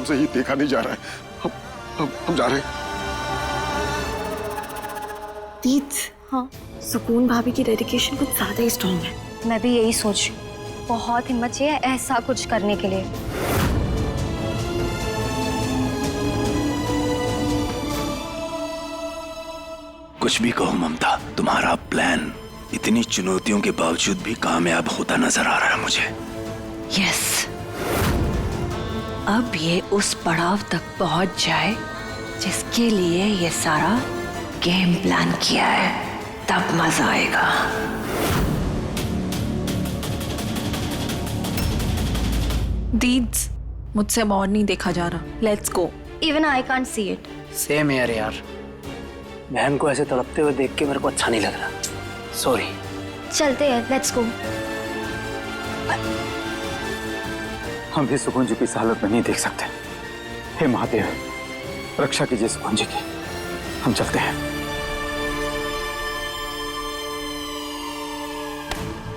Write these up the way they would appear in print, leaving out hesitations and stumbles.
से ये देखा नहीं जा रहा है। हम जा रहे हैं। दीद, हाँ, सुकून भाभी की डेडिकेशन कुछ ज्यादा ही स्ट्रॉन्ग है। मैं भी यही सोच रही हूँ, बहुत हिम्मत चाहिए ऐसा कुछ करने के लिए। कुछ भी कहो ममता, तुम्हारा प्लान इतनी चुनौतियों के बावजूद भी कामयाब होता नजर आ रहा है मुझे। यस, अब ये उस पड़ाव तक पहुंच जाए जिसके लिए ये सारा गेम प्लान किया है, तब मजा आएगा। दीद्स, मुझसे अब और नहीं देखा जा रहा। Let's go. Even I can't see it. Same यार, बहन को ऐसे तड़पते हुए देख के मेरे को अच्छा नहीं लग रहा। सॉरी। चलते हैं, लेट्स गो। हम भी सुकून जी की इस हालत में नहीं देख सकते। हे महादेव, रक्षा कीजिए सुकून जी की। हम चलते हैं।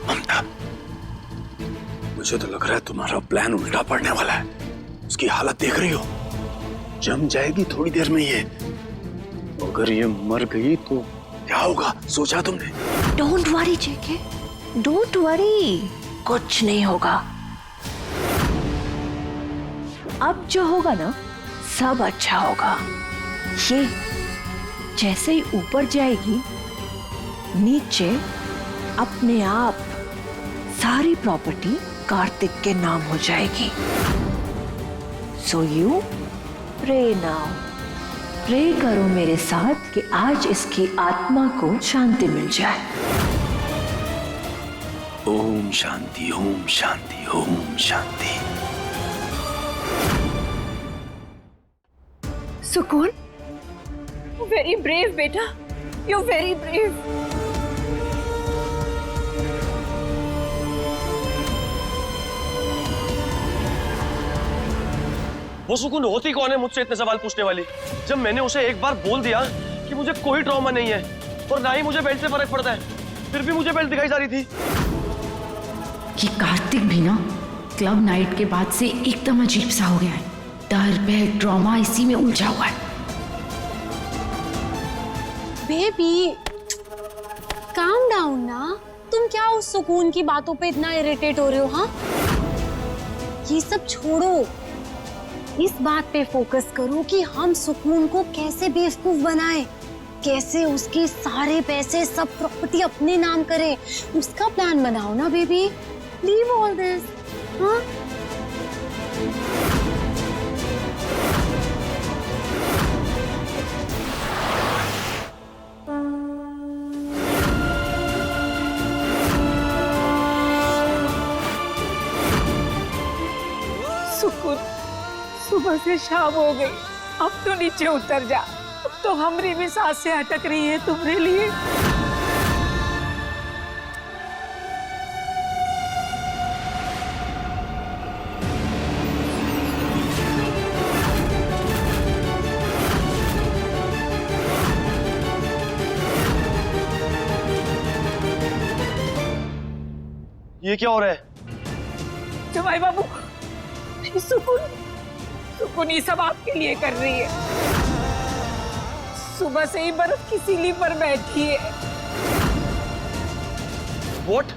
ममता, मुझे तो लग रहा है तुम्हारा प्लान उल्टा पड़ने वाला है। उसकी हालत देख रही हो, जम जाएगी थोड़ी देर में ये। अगर ये मर गई तो क्या होगा, सोचा तुमने? Don't worry JK, don't worry, कुछ नहीं होगा। अब जो होगा ना, सब अच्छा होगा। ये जैसे ही ऊपर जाएगी, नीचे अपने आप सारी प्रॉपर्टी कार्तिक के नाम हो जाएगी। So you pray now, pray करो मेरे साथ कि आज इसकी आत्मा को शांति मिल जाए। ओम शांति, ओम शांति, ओम शांति। सुकून, वेरी ब्रेव बेटा, यू वेरी ब्रेव। वो सुकून होती कौन है मुझसे इतने सवाल पूछने वाली? जब मैंने उसे एक बार बोल दिया कि मुझे कोई ट्रॉमा नहीं है और ना ही मुझे बेल्ट से फर्क पड़ता है, फिर भी मुझे बेल्ट दिखाई जा रही थी। कि कार्तिक भी ना क्लब नाइट के बाद से एकदम अजीब सा हो गया है। डर, भय, ड्रामा इसी में उलझा हुआ है। बेबी काम डाउन ना, तुम क्या उस सुकून की बातों पे इतना इरिटेट हो रहे हो? हाँ, ये सब छोड़ो, इस बात पे फोकस करो कि हम सुकून को कैसे बेवकूफ बनाएं, कैसे उसके सारे पैसे, सब प्रॉपर्टी अपने नाम करें। उसका प्लान बनाओ ना बेबी। Leave all this. हाँ, सुकून, सुबह से शाम हो गई, अब तो नीचे उतर जा। अब तो हमारी भी सांसें अटक रही है तुम्हारे लिए। ये क्या हो रहा है? जमाई बाबू, सुकून, सुकून ये सब आपके लिए कर रही है। सुबह से ही बर्फ की सीली पर बैठी है। What?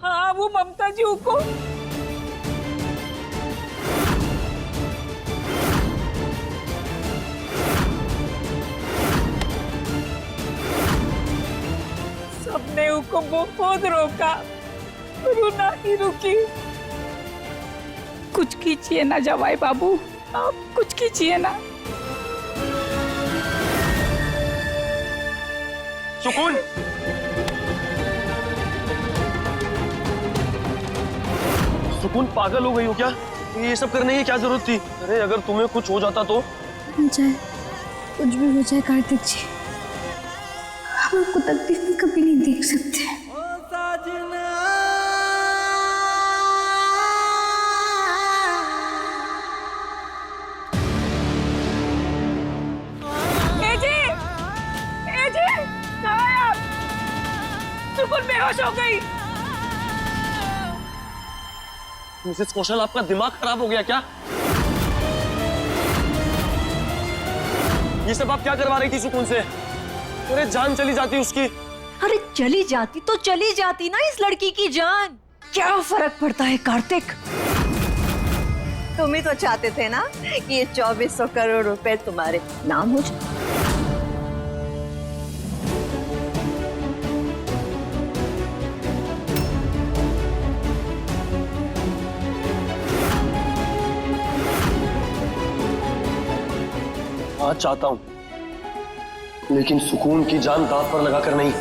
हाँ, वो ममता जी को सबने उसको बहुत रोका, वो नहीं रुकी। कुछ कीजिए ना जवाई बाबू, आप कुछ कीजिए ना। सुकून, सुकून पागल हो गई हो क्या? ये सब करने की क्या जरूरत थी? अरे अगर तुम्हें कुछ हो जाता तो? हो जाए, कुछ भी हो जाए कार्तिक जी, हम आपको तकलीफ में कभी नहीं देख सकते। सुकून बेहोश हो गई। मिसेस कौशल, आपका दिमाग खराब हो गया क्या? ये सब आप क्या करवा रही थी सुकून से? अरे जान चली जाती उसकी। अरे चली जाती तो चली जाती ना इस लड़की की जान, क्या फर्क पड़ता है कार्तिक? तुम ही तो चाहते थे ना कि ये 2400 करोड़ रुपए तुम्हारे नाम हो जाए। आज चाहता हूं, लेकिन सुकून की जान दांव पर लगाकर नहीं।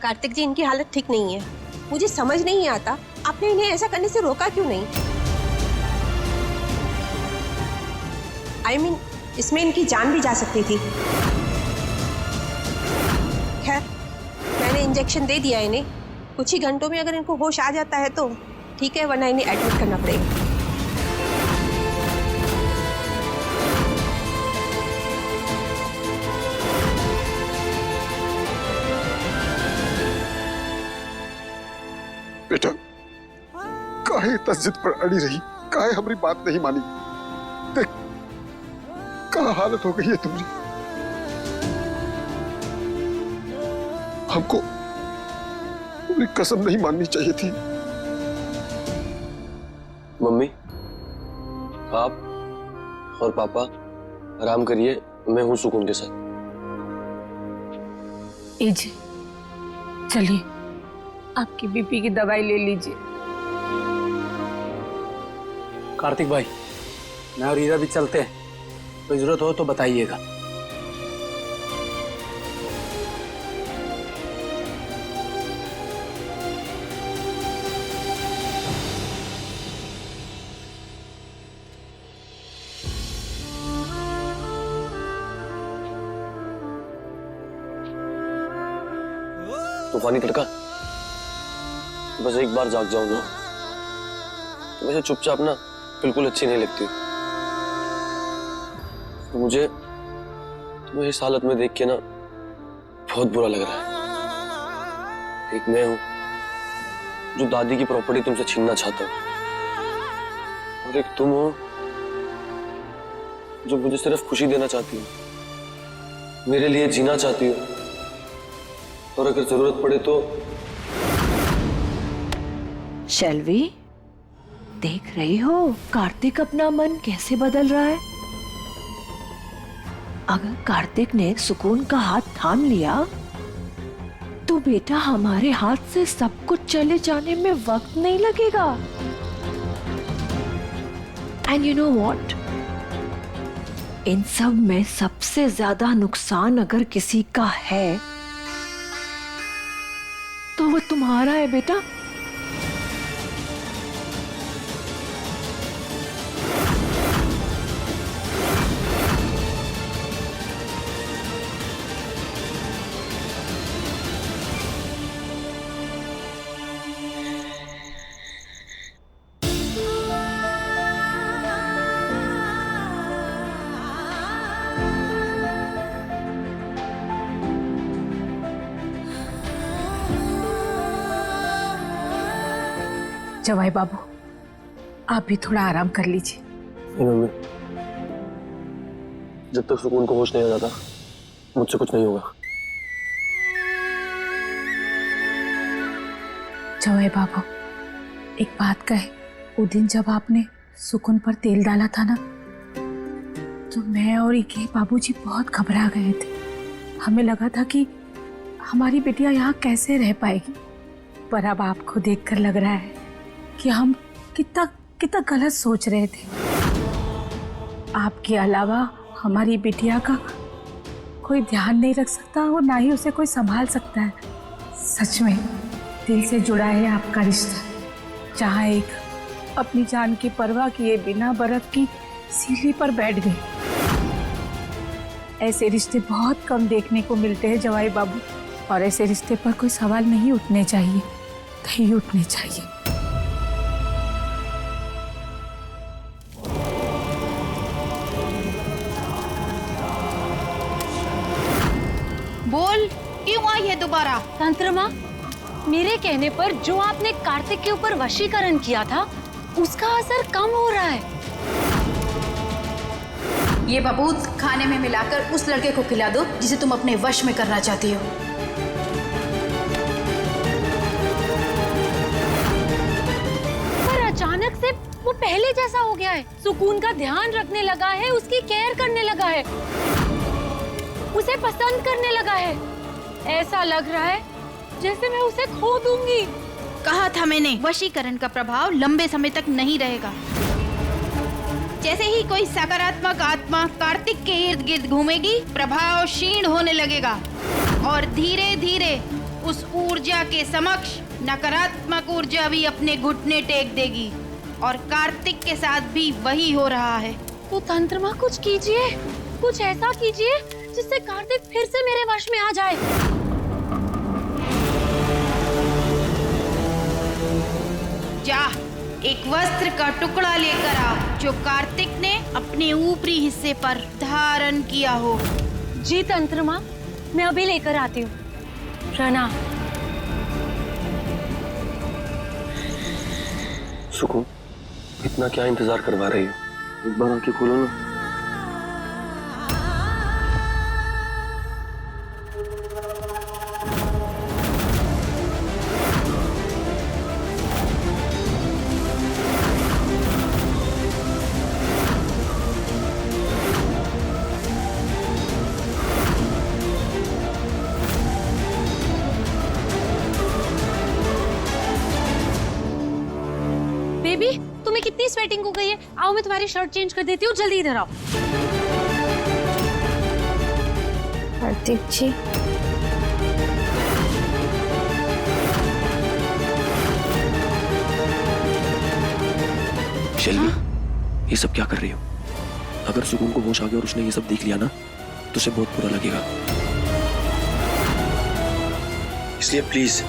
कार्तिक जी, इनकी हालत ठीक नहीं है। मुझे समझ नहीं आता आपने इन्हें ऐसा करने से रोका क्यों नहीं? I mean, इसमें इनकी जान भी जा सकती थी। खैर, मैंने इंजेक्शन दे दिया इन्हें। कुछ ही घंटों में अगर इनको होश आ जाता है तो ठीक है, वरना इन्हें एडमिट करना पड़ेगा। बेटा, काहे इतना जिद पर अड़ी रही? काहे हमारी बात नहीं मानी? देख क्या हालत हो गई है तुम्हारी। हमको अपनी कसम नहीं माननी चाहिए थी। मम्मी, आप और पापा आराम करिए, मैं हूं सुकून के साथ। जी चलिए, आपकी बीपी की दवाई ले लीजिए। कार्तिक भाई, मैं और ईरा भी चलते हैं, कोई जरूरत हो तो बताइएगा। तूफानी तड़का, बस एक बार जाग जाऊं ना तो वैसे चुपचाप ना बिल्कुल अच्छी नहीं लगती। तो मुझे तुम्हें इस हालत में देख के ना बहुत बुरा लग रहा है। एक मैं हूं जो दादी की प्रॉपर्टी तुमसे छीनना चाहता हूं, और एक तुम हो जो मुझे सिर्फ खुशी देना चाहती हो, मेरे लिए जीना चाहती हो, और अगर जरूरत पड़े तो। शैलवी, देख रही हो कार्तिक अपना मन कैसे बदल रहा है? अगर कार्तिक ने सुकून का हाथ थाम लिया तो बेटा हमारे हाथ से सब कुछ चले जाने में वक्त नहीं लगेगा। एंड यू नो व्हाट, इन सब में सबसे ज्यादा नुकसान अगर किसी का है तो वो तुम्हारा है बेटा। जवाई बाबू, आप भी थोड़ा आराम कर लीजिए। मम्मी, जब तक सुकून को होश नहीं आ जाता मुझसे कुछ नहीं होगा। जवाई बाबू, एक बात कहे, वो दिन जब आपने सुकून पर तेल डाला था ना, तो मैं और इके बाबूजी बहुत घबरा गए थे। हमें लगा था कि हमारी बिटिया यहाँ कैसे रह पाएगी, पर अब आपको देखकर लग रहा है कि हम कितना कितना गलत सोच रहे थे। आपके अलावा हमारी बिटिया का कोई ध्यान नहीं रख सकता और ना ही उसे कोई संभाल सकता है। सच में दिल से जुड़ा है आपका रिश्ता, जहाँ एक अपनी जान की परवाह किए बिना बर्फ की सीढ़ी पर बैठ गए। ऐसे रिश्ते बहुत कम देखने को मिलते हैं जवाई बाबू, और ऐसे रिश्ते पर कोई सवाल नहीं उठने चाहिए, नहीं उठने चाहिए। बोल, क्यों आई है दोबारा? तंत्रमा, मेरे कहने पर जो आपने कार्तिक के ऊपर वशीकरण किया था उसका असर कम हो रहा है। ये बबूत खाने में मिलाकर उस लड़के को खिला दो जिसे तुम अपने वश में करना चाहती हो। पर अचानक से वो पहले जैसा हो गया है, सुकून का ध्यान रखने लगा है, उसकी केयर करने लगा है, उसे पसंद करने लगा है। ऐसा लग रहा है जैसे मैं उसे खो दूंगी। कहा था मैंने, वशीकरण का प्रभाव लंबे समय तक नहीं रहेगा। जैसे ही कोई सकारात्मक आत्मा कार्तिक के इर्द गिर्द घूमेगी, प्रभाव क्षीण होने लगेगा और धीरे धीरे उस ऊर्जा के समक्ष नकारात्मक ऊर्जा भी अपने घुटने टेक देगी। और कार्तिक के साथ भी वही हो रहा है। तो तंत्रमा कुछ कीजिए, कुछ ऐसा कीजिए जिससे कार्तिक फिर से मेरे वश में आ जाए। जा, एक वस्त्र का टुकड़ा लेकर आओ जो कार्तिक ने अपने ऊपरी हिस्से पर धारण किया हो। जी तंत्रमा, मैं अभी लेकर आती हूँ। प्रणाम। सुकून, इतना क्या इंतजार करवा रही हो? एक बार आंखें खोलो ना। बेबी, तुम्हें कितनी स्वेटिंग हो गई है? आओ मैं तुम्हारी शर्ट चेंज कर देती हूँ, जल्दी इधर आओ। कार्तिक जी, शेल्वी, ये सब क्या कर रही हो? अगर सुकून को होश आ गया और उसने ये सब देख लिया ना, तो उसे बहुत बुरा लगेगा। इसलिए प्लीज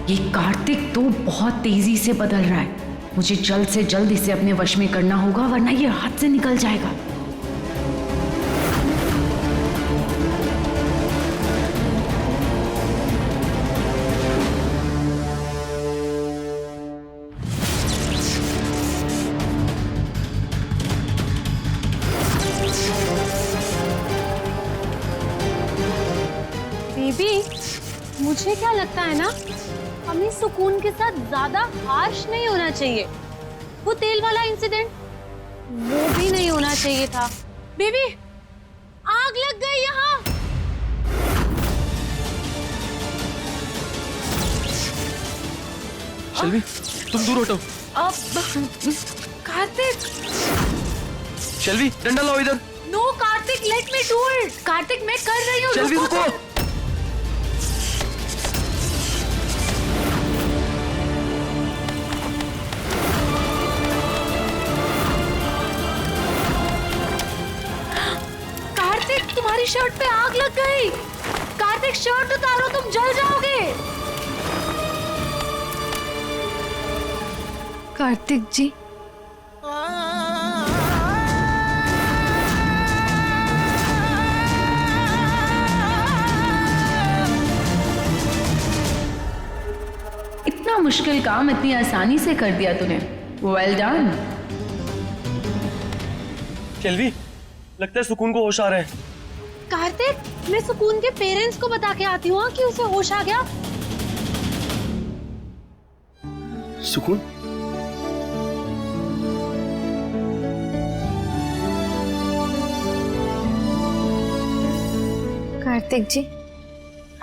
ये कार्तिक तो बहुत तेजी से बदल रहा है। मुझे जल्द से जल्द इसे अपने वश में करना होगा, वरना ये हाथ से निकल जाएगा। बेबी, मुझे क्या लगता है ना, हमें सुकून के साथ ज्यादा हार्श नहीं होना चाहिए। वो तेल वाला इंसिडेंट, वो भी नहीं होना चाहिए था। बेबी, आग लग गई यहाँ। शेल्वी, तुम दूर हटो। अब कार्तिक। शेल्वी, डंडा लाओ इधर। No Kartik, let me do it. Kartik, मैं कर रही हूँ। शेल्वी रुको। कार्तिक, तुम्हारी शर्ट पे आग लग गई। कार्तिक, शर्ट उतारो, तुम जल जाओगे। कार्तिक जी, इतना मुश्किल काम इतनी आसानी से कर दिया तूने। Well done. शेल्वी, लगता है सुकून को होश आ रहे हैं। कार्तिक, मैं सुकून के पेरेंट्स को बता के आती हूँ कि उसे होश आ गया। सुकून, कार्तिक जी,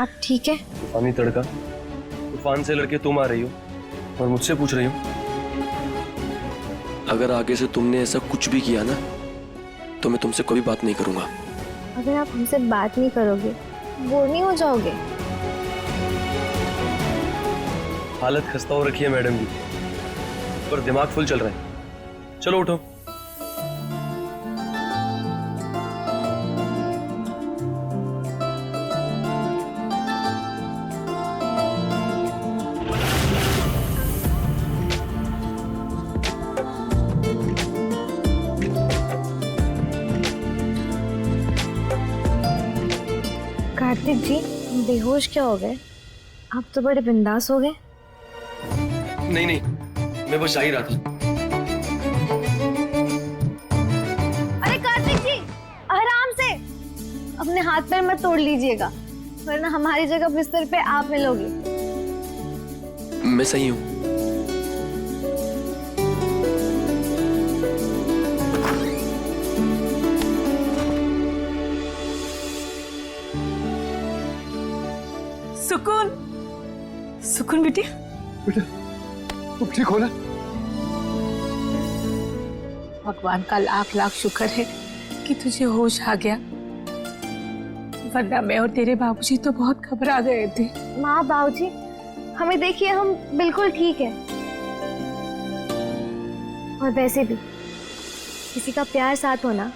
आप ठीक है? तूफानी तड़का, तूफान से लड़के तुम आ रही हो और मुझसे पूछ रही हो? अगर आगे से तुमने ऐसा कुछ भी किया ना तो मैं तुमसे कभी बात नहीं करूंगा। अगर आप हमसे बात नहीं करोगे, बोर नहीं हो जाओगे? हालत खस्ता हो रखी है मैडम की, पर दिमाग फुल चल रहा है। चलो उठो। कार्तिक जी, बेहोश क्या हो गए? आप तो बड़े बिंदास हो गए। नहीं नहीं, मैं बस जा ही रहा था। अरे कार्तिक जी, आराम से, अपने हाथ पैर मत तोड़ लीजिएगा, वरना हमारी जगह बिस्तर पे आप मिलोगे। मैं सही हूँ। सुकून, सुकून बेटी, बेटा तुम ठीक हो ना? भगवान का लाख लाख शुक्र है कि तुझे होश आ गया, वरना मैं और तेरे बाबूजी तो बहुत घबरा गए थे। माँ, बाबूजी, हमें देखिए, हम बिल्कुल ठीक है। और वैसे भी किसी का प्यार साथ होना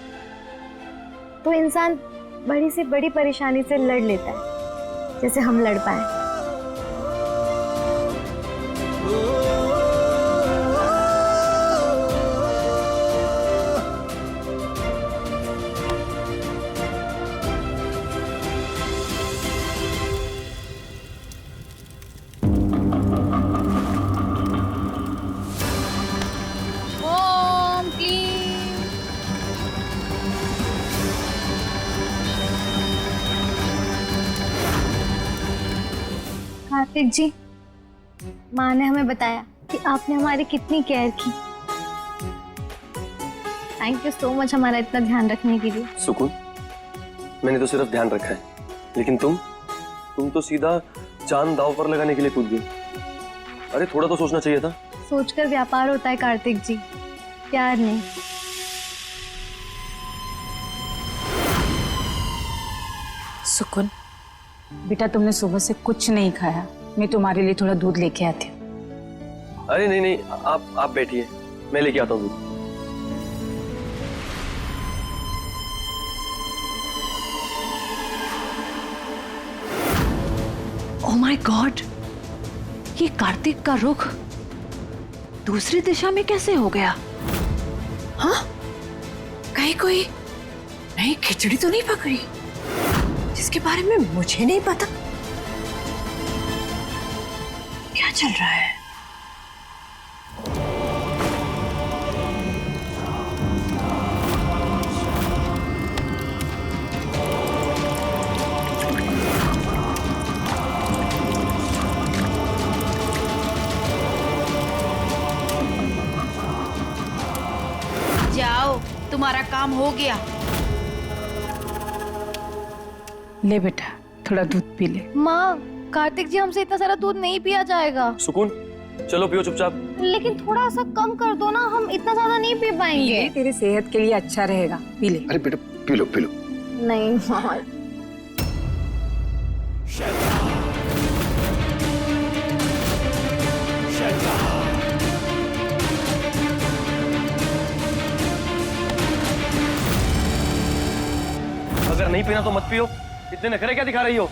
तो इंसान बड़ी से बड़ी परेशानी से लड़ लेता है, जैसे हम लड़ पाए। ओम क्लीं। कार्तिक जी, माँ ने हमें बताया कि आपने हमारी कितनी केयर की। थैंक यू सो मच हमारा इतना ध्यान रखने के लिए। सुकून, मैंने तो सिर्फ ध्यान रखा है, लेकिन तुम तो सीधा चांद दाव पर लगाने के लिए कूद गई। अरे थोड़ा तो सोचना चाहिए था। सोचकर व्यापार होता है कार्तिक जी, प्यार नहीं। सुकून बेटा, तुमने सुबह से कुछ नहीं खाया, मैं तुम्हारे लिए थोड़ा दूध लेके आती हूँ। अरे नहीं नहीं, आप बैठिए, मैं लेके आता हूँ। ओह माय गॉड, ये कार्तिक का रुख दूसरी दिशा में कैसे हो गया? हाँ, कहीं कोई नई खिचड़ी तो नहीं पकड़ी जिसके बारे में मुझे नहीं पता? क्या चल रहा है? जाओ, तुम्हारा काम हो गया। ले बेटा, थोड़ा दूध पी ले। माँ, कार्तिक जी, हमसे इतना सारा दूध नहीं पिया जाएगा। सुकून, चलो पियो चुपचाप। लेकिन थोड़ा सा कम कर दो ना, हम इतना ज्यादा नहीं पी पाएंगे। तेरे सेहत के लिए अच्छा रहेगा, पी ले। अरे बेटा पी लो पी लो। नहीं माँ, अगर नहीं पीना तो मत पियो। इतने नखरे क्या दिखा रही हो?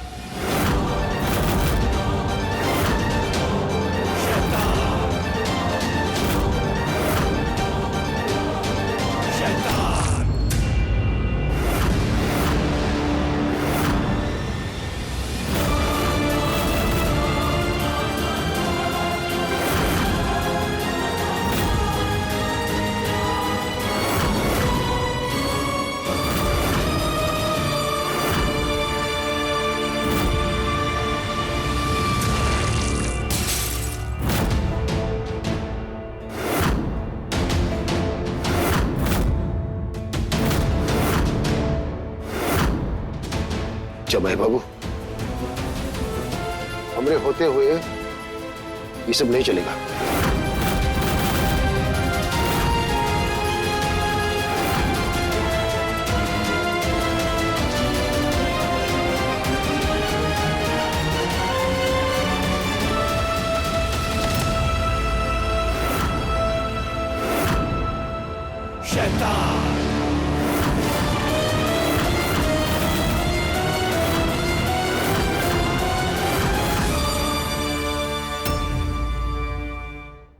जमाई बाबू, हमरे होते हुए ये सब नहीं चलेगा।